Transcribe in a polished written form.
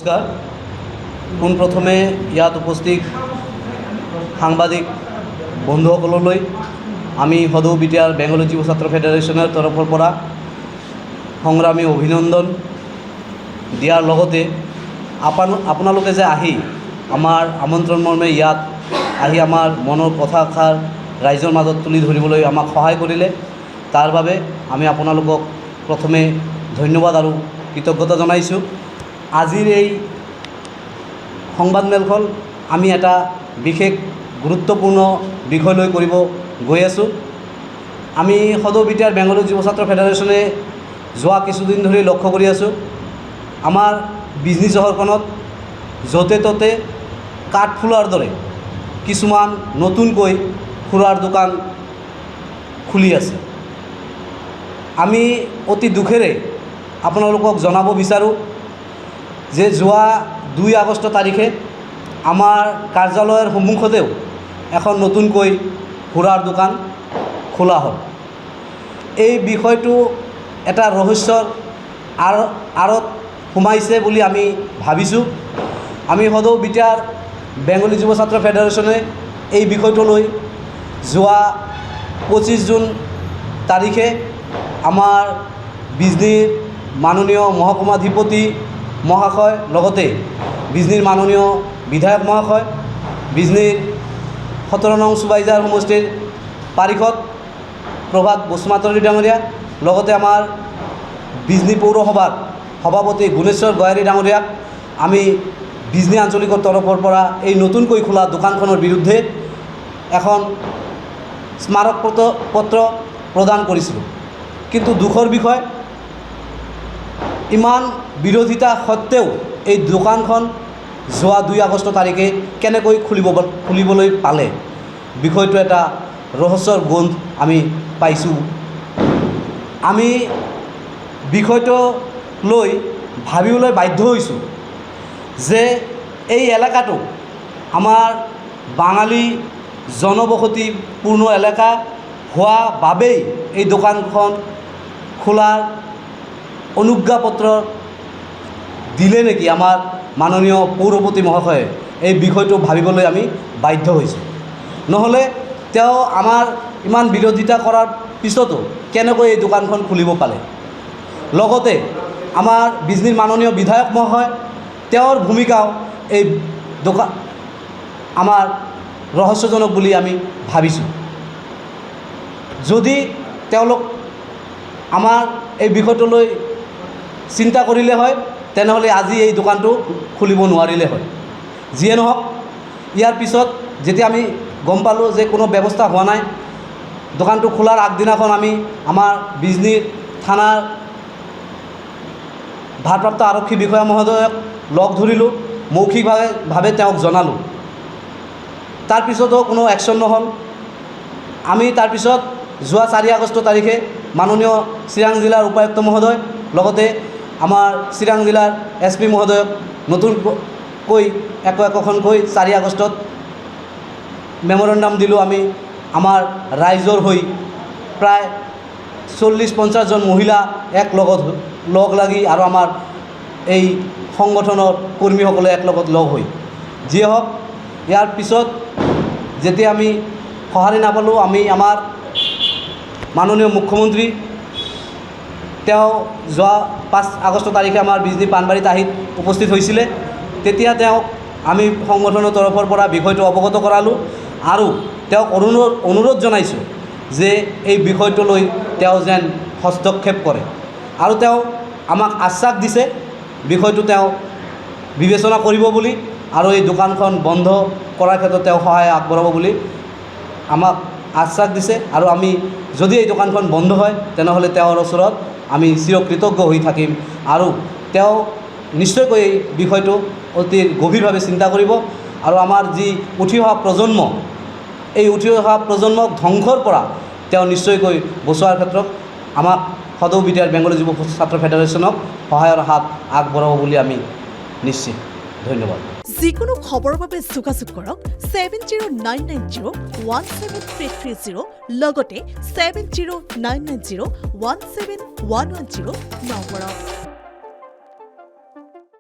নমস্কাৰ। পোনপ্ৰথমে ইয়াত উপস্থিত সাংবাদিক বন্ধুসকললৈ আমি সদৌ বিটিআৰ বেংগলী যুৱ ছাত্ৰ ফেডাৰেশ্যনৰ তৰফৰ পৰা সংগ্ৰামী অভিনন্দন দিয়াৰ লগতে আপোনালোকে যে আহি আমাৰ আমন্ত্ৰণ মৰ্মে ইয়াত আহি আমাৰ মনৰ কথাষাৰ ৰাইজৰ মাজত তুলি ধৰিবলৈ আমাক সহায় কৰিলে, তাৰ বাবে আমি আপোনালোকক প্ৰথমে ধন্যবাদ আৰু কৃতজ্ঞতা জনাইছোঁ। আজিৰ এই সংবাদমেলখন আমি এটা বিশেষ গুৰুত্বপূৰ্ণ বিষয় লৈ কৰিব গৈ আছোঁ। আমি সদৌ বিটিআৰ বেংগলী যুৱ ছাত্ৰ ফেডাৰেশ্যনে যোৱা কিছুদিন ধৰি লক্ষ্য কৰি আছোঁ, আমাৰ বিজনী চহৰখনত য'তে ত'তে কাঠফুলাৰ দৰে কিছুমান নতুনকৈ খুৰাৰ দোকান খুলি আছে। আমি অতি দুখেৰে আপোনালোকক জনাব বিচাৰোঁ যে যোৱা 2 আগষ্ট তাৰিখে আমাৰ কাৰ্যালয়ৰ সন্মুখতেও এখন নতুনকৈ খুৰাৰ দোকান খোলা হ'ল। এই বিষয়টো এটা ৰহস্যৰ আঁৰত সোমাইছে বুলি আমি ভাবিছোঁ। আমি সদৌ বিটিআৰ বেংগলী যুৱ ছাত্ৰ ফেডাৰেশ্যনে এই বিষয়টোলৈ যোৱা 25 জুন তাৰিখে আমাৰ বিজনীৰ মাননীয় মহকুমাধিপতি মহাশয়, লগতে বিজনীৰ মাননীয় বিধায়ক মহাশয়, বিজনীৰ 17 নং চুবাইজাৰ সমষ্টিৰ পাৰিষদ প্ৰভাত বসুমাতাৰী ডাঙৰীয়া, লগতে আমাৰ বিজনী পৌৰসভাৰ সভাপতি গুণেশ্বৰ গোহাৰি ডাঙৰীয়াক আমি বিজনী আঞ্চলিকৰ তৰফৰ পৰা এই নতুনকৈ খোলা দোকানখনৰ বিৰুদ্ধে এখন স্মাৰক পত্ৰ প্ৰদান কৰিছিলোঁ। কিন্তু দুখৰ বিষয়, ইমান বিৰোধিতা সত্ত্বেও এই দোকানখন যোৱা 2 আগষ্ট তাৰিখে কেনেকৈ খুলিবলৈ পালে, বিষয়টো এটা ৰহস্যৰ গোন্ধ আমি পাইছোঁ। আমি বিষয়টো লৈ ভাবিবলৈ বাধ্য হৈছোঁ যে এই এলেকাটো আমাৰ বাঙালী জনবসতিপূৰ্ণ এলেকা হোৱা বাবেই এই দোকানখন খোলাৰ অনুজ্ঞাপত্ৰ দিলে নেকি আমাৰ মাননীয় পৌৰপতি মহাশয়ে, এই বিষয়টো ভাবিবলৈ আমি বাধ্য হৈছোঁ। নহ'লে তেওঁ আমাৰ ইমান বিৰোধিতা কৰাৰ পিছতো কেনেকৈ এই দোকানখন খুলিব পালে। লগতে আমাৰ বিজনীৰ মাননীয় বিধায়ক মহাশয়, তেওঁৰ ভূমিকাও এই দোকান আমাৰ ৰহস্যজনক বুলি আমি ভাবিছোঁ। যদি তেওঁলোক আমাৰ এই বিষয়টোলৈ চিন্তা কৰিলে হয়, তেনেহ'লে আজি এই দোকানটো খুলিব নোৱাৰিলে হয়। যিয়ে নহওক, ইয়াৰ পিছত যেতিয়া আমি গম পালোঁ যে কোনো ব্যৱস্থা হোৱা নাই, দোকানটো খোলাৰ আগদিনাখন আমি আমাৰ বিজনী থানাৰ ভাৰপ্ৰাপ্ত আৰক্ষী বিষয়া মহোদয়ক লগ ধৰিলোঁ, মৌখিকভাৱে তেওঁক জনালোঁ। তাৰপিছতো কোনো একশ্যন নহ'ল। আমি তাৰপিছত যোৱা 4 আগষ্ট তাৰিখে মাননীয় চিৰাং জিলাৰ উপায়ুক্ত মহোদয়, লগতে আমাৰ চিৰাং জিলাৰ SP মহোদয়ক নতুনকৈ একোখনকৈ 4 আগষ্টত মেমৰেণ্ডাম দিলোঁ। আমি আমাৰ ৰাইজৰ হৈ প্ৰায় 40-50 জন মহিলা লগ লাগি আৰু আমাৰ এই সংগঠনৰ কৰ্মীসকলে একলগত লগ হৈ, যিয়ে হওক, ইয়াৰ পিছত যেতিয়া আমি সঁহাৰি নাপালোঁ, আমি আমাৰ মাননীয় মুখ্যমন্ত্ৰী, তেওঁ যোৱা 5 আগষ্ট তাৰিখে আমাৰ বিজনী পাণবাৰীত আহি উপস্থিত হৈছিলে। তেতিয়া তেওঁক আমি সংগঠনৰ তৰফৰ পৰা বিষয়টো অৱগত কৰালোঁ আৰু তেওঁক অনুৰোধ জনাইছোঁ যে এই বিষয়টোলৈ তেওঁ যেন হস্তক্ষেপ কৰে, আৰু তেওঁ আমাক আশ্বাস দিছে বিষয়টো তেওঁ বিবেচনা কৰিব বুলি, আৰু এই দোকানখন বন্ধ কৰাৰ ক্ষেত্ৰত তেওঁ সহায় আগবঢ়াব বুলি আমাক আশ্বাস দিছে। আৰু আমি যদি এই দোকানখন বন্ধ হয়, তেনেহ'লে তেওঁৰ ওচৰত আমি চিৰকৃতজ্ঞ হৈ থাকিম, আৰু তেওঁ নিশ্চয়কৈ এই বিষয়টো অতি গভীৰভাৱে চিন্তা কৰিব, আৰু আমাৰ যি উঠি অহা প্ৰজন্ম, এই উঠি অহা প্ৰজন্মক ধ্বংসৰ পৰা তেওঁ নিশ্চয়কৈ বচোৱাৰ ক্ষেত্ৰত আমাক সদৌ বিটিআৰ বেংগলী যুৱ ছাত্ৰ ফেডাৰেশ্যনক সহায়ৰ হাত আগবঢ়াব বুলি আমি নিশ্চিত। ধন্যবাদ। যিকোনো খবৰৰ বাবে যোগাযোগ কৰক 7099017330 লগতে 7099017110 নম্বৰত।